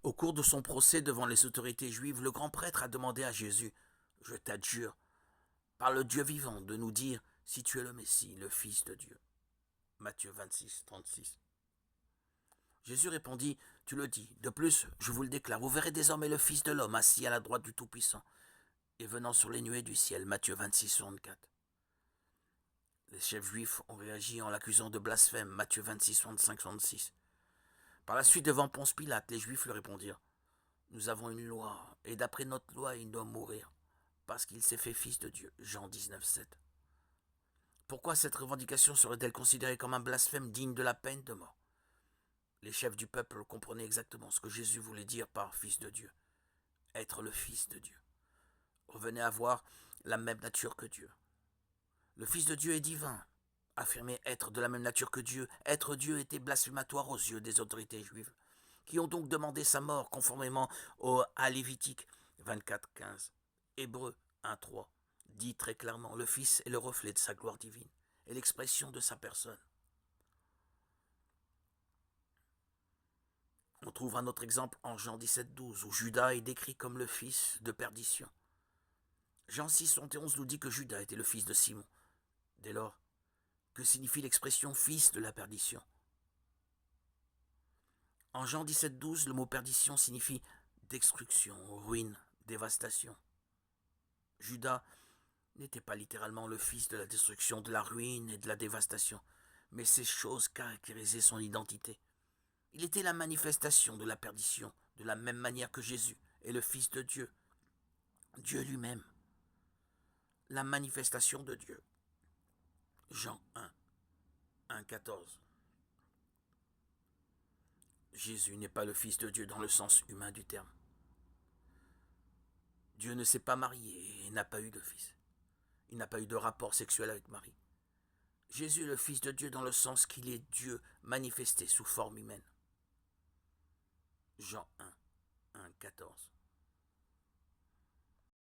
Au cours de son procès devant les autorités juives, le grand prêtre a demandé à Jésus, « Je t'adjure, par le Dieu vivant, de nous dire si tu es le Messie, le Fils de Dieu. » Matthieu 26, 36. Jésus répondit, « Tu le dis. De plus, je vous le déclare, vous verrez désormais le Fils de l'homme assis à la droite du Tout-Puissant et venant sur les nuées du ciel. » Matthieu 26, 64. Les chefs juifs ont réagi en l'accusant de blasphème. Matthieu 26, 65, 66. Par la suite, devant Ponce Pilate, les Juifs lui répondirent, « Nous avons une loi, et d'après notre loi, il doit mourir, parce qu'il s'est fait fils de Dieu. » Jean 19, 7. Pourquoi cette revendication serait-elle considérée comme un blasphème digne de la peine de mort? Les chefs du peuple comprenaient exactement ce que Jésus voulait dire par fils de Dieu. Être le fils de Dieu revenait à avoir la même nature que Dieu. Le Fils de Dieu est divin. Affirmer être de la même nature que Dieu, être Dieu était blasphématoire aux yeux des autorités juives, qui ont donc demandé sa mort conformément à Lévitique 24, 15. Hébreux 1, 3 dit très clairement, le Fils est le reflet de sa gloire divine et l'expression de sa personne. On trouve un autre exemple en Jean 17, 12, où Judas est décrit comme le fils de perdition. Jean 6, 71 nous dit que Judas était le fils de Simon. Dès lors, que signifie l'expression fils de la perdition? En Jean 17, 12, le mot perdition signifie destruction, ruine, dévastation. Judas n'était pas littéralement le fils de la destruction, de la ruine et de la dévastation, mais ces choses caractérisaient son identité. Il était la manifestation de la perdition, de la même manière que Jésus est le Fils de Dieu, Dieu lui-même, la manifestation de Dieu. Jean 1, 1, 14. Jésus n'est pas le Fils de Dieu dans le sens humain du terme. Dieu ne s'est pas marié et n'a pas eu de fils. Il n'a pas eu de rapport sexuel avec Marie. Jésus est le Fils de Dieu dans le sens qu'il est Dieu manifesté sous forme humaine. Jean 1, 1, 14.